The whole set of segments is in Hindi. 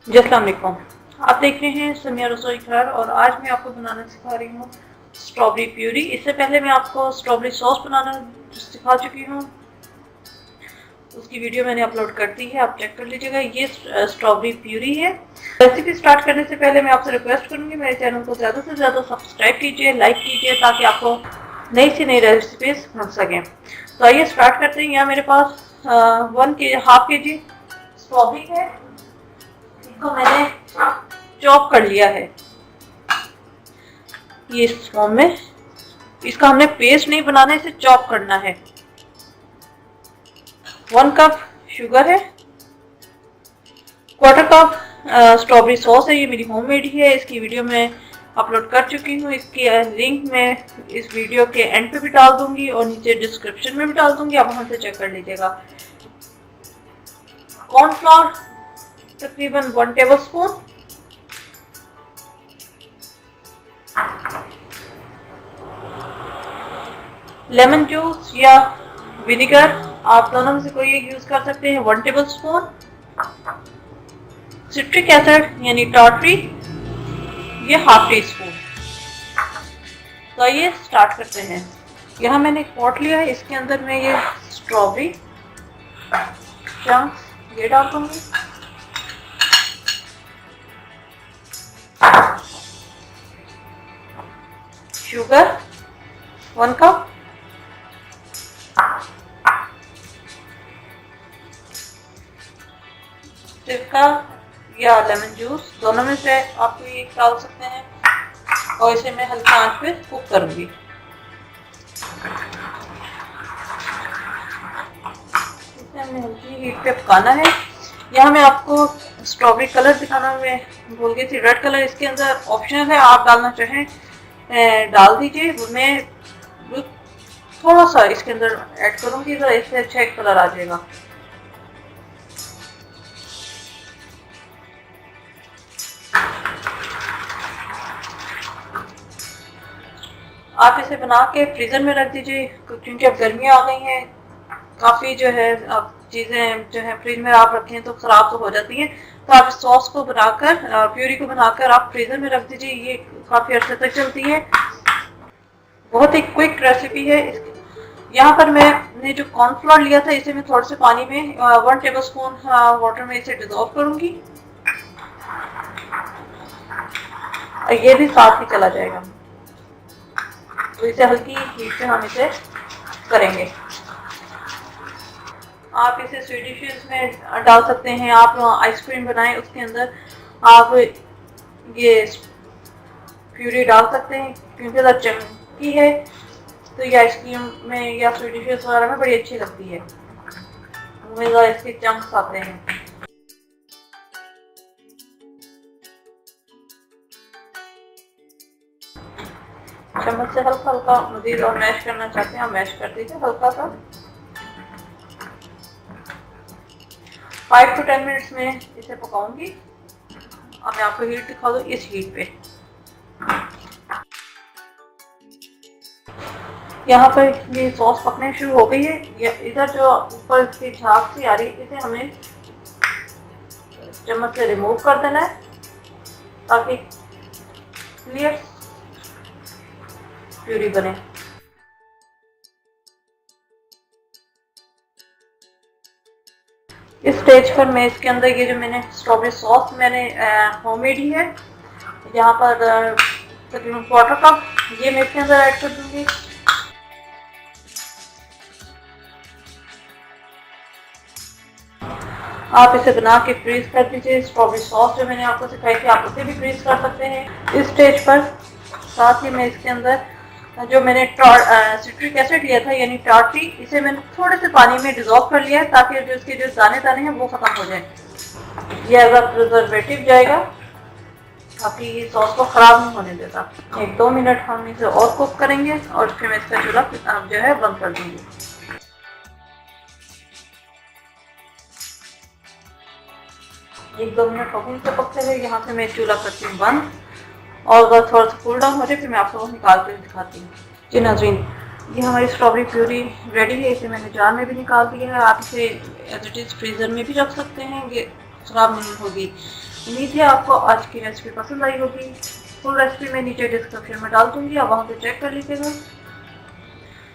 अस्सलाम वालेकुम। आप देख रहे हैं सम्या रसोई घर और आज मैं आपको बनाना सिखा रही हूँ स्ट्रॉबेरी प्यूरी। इससे पहले मैं आपको स्ट्रॉबेरी सॉस बनाना सिखा चुकी हूँ, उसकी वीडियो मैंने अपलोड कर दी है, आप चेक कर लीजिएगा। ये स्ट्रॉबेरी प्यूरी है। रेसिपी स्टार्ट करने से पहले मैं आपसे रिक्वेस्ट करूँगी मेरे चैनल को ज़्यादा से ज़्यादा सब्सक्राइब कीजिए, लाइक कीजिए, ताकि आपको नई से नई रेसिपीज मिल सकें। तो आइए स्टार्ट करते हैं। यहाँ मेरे पास हाफ के जी स्ट्रॉबेरी है, इसको मैंने चॉप कर लिया है। ये इस फॉर्म में, इसका हमने पेस्ट नहीं बनाना है, इसे चॉप करना है। 1 कप शुगर है, 1/4 कप स्ट्रॉबेरी सॉस है। ये मेरी होममेड ही है, इसकी वीडियो मैं अपलोड कर चुकी हूँ। इसकी लिंक मैं इस वीडियो के एंड पे भी डाल दूंगी और नीचे डिस्क्रिप्शन में भी डाल दूंगी, आप वहां से चेक कर लीजिएगा। कॉर्नफ्लोर तकरीबन 1 टेबल स्पून, लेमन जूस या विनेगर, आप दोनों में से कोई एक यूज कर सकते हैं, 1 टेबल स्पून। सिट्रिक एसिड यानी टार्टरी, ये हाफ टी स्पून। तो आइए स्टार्ट करते हैं। यहाँ मैंने एक पॉट लिया है, इसके अंदर मैं ये स्ट्रॉबेरी चंक्स ये डाल दूंगी। शुगर 1 कप, सिरका या लेमन जूस, दोनों में से आप कोई एक डाल सकते हैं, और इसे मैं हल्की आंच पे कुक करूंगी। इसे हमने हल्की हीट पे पकाना है। यहाँ मैं आपको स्ट्रॉबेरी कलर दिखाना मैं भूल गई थी, रेड कलर इसके अंदर ऑप्शनल है, आप डालना चाहें डाल दीजिए। मैं थोड़ा सा इसके अंदर ऐड करूंगी, तो इससे अच्छा एक कलर आ जाएगा। आप इसे बना के फ्रीजर में रख दीजिए, क्योंकि अब गर्मियाँ आ गई हैं, काफ़ी जो है अब चीज़ें जो है फ्रिज में आप रखें तो ख़राब तो हो जाती हैं। तो आप सॉस को बनाकर, प्यूरी को बनाकर आप फ्रीजर में रख दीजिए, ये काफ़ी अर्से तक चलती है। बहुत ही क्विक रेसिपी है। यहाँ पर मैंने जो कॉर्नफ्लोर लिया था, इसे मैं थोड़े से पानी में 1 टेबल स्पून वाटर में इसे डिजोल्व करूँगी, ये भी साथ ही चला जाएगा। तो इसे हल्की हीट से हम इसे करेंगे। आप इसे स्वीट डिशेस में डाल सकते हैं, आप आइसक्रीम बनाएं उसके अंदर आप ये प्यूरी डाल सकते हैं, क्योंकि ज़्यादा चमकी है तो ये आइसक्रीम में या स्वीट डिशेस वगैरह में बड़ी अच्छी लगती है, मुँह में इसके चंक्स आते हैं। चम्मच से हल्का हल्का मजीद और मैश करना चाहते हैं, मैश कर दीजिए हल्का सा। 5 to 10 मिनट्स में इसे पकाऊंगी और मैं आपको हीट दिखा दूँ इस हीट पे। यहाँ पर ये सॉस पकने शुरू हो गई है। इधर जो ऊपर की झाग सी आ रही है, इसे हमें चम्मच से रिमूव कर देना है, ताकि क्लियर प्यूरी बने। इस स्टेज पर मैं इसके अंदर ये जो मैंने स्ट्रॉबेरी सॉस मैंने होममेड ही है, यहाँ पर तकरीबन 1/4 कप ये मैं इसके अंदर ऐड कर दूंगी। आप इसे बना के फ्रीज कर दीजिए। स्ट्रॉबेरी सॉस जो मैंने आपको सिखाई थी, आप उसे भी फ्रीज कर सकते हैं। इस स्टेज पर साथ ही मैं इसके अंदर जो मैंने सिट्रिक एसिड लिया था यानी टार्टरी, इसे मैंने थोड़े से पानी में डिजोल्व कर लिया है, ताकि जो इसके जो दाने दाने हैं वो खत्म हो जाए। ये एज अ प्रिजर्वेटिव जाएगा, ताकि ये सॉस को खराब नहीं होने देता। 1-2 मिनट हम इसे और कुक करेंगे और फिर मैं इसका चूल्हा जो है बंद कर दूंगी। 1-2 मिनट हो गए इसे पकते हुए। यहाँ से मैं चूल्हा करती हूँ बंद, और अगर थोड़ा सा कूल डाउन हो जाए फिर मैं आपको निकाल कर दिखाती हूँ। जी नाज़रीन, ये हमारी स्ट्रॉबेरी प्यूरी रेडी है। इसे मैंने जार में भी निकाल दिया है। आप इसे एज इट इज़ फ्रीज़र में भी रख सकते हैं, ये ख़राब नहीं होगी। उम्मीद है आपको आज की रेसिपी पसंद आई होगी। फुल रेसिपी मैं नीचे डिस्क्रिप्शन में डाल दूंगी, आप वहाँ से चेक कर लीजिएगा।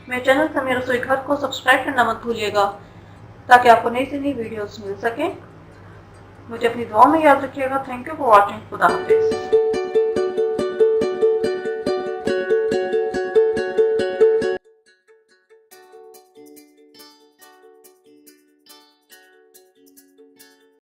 मेरे चैनल सम्या रसोई घर को सब्सक्राइब करना मत भूलिएगा ताकि आपको नई से नई वीडियोस मिल सके। मुझे अपनी दुआ में याद रखिएगा। Thank you for watching. खुदा हाफिज़।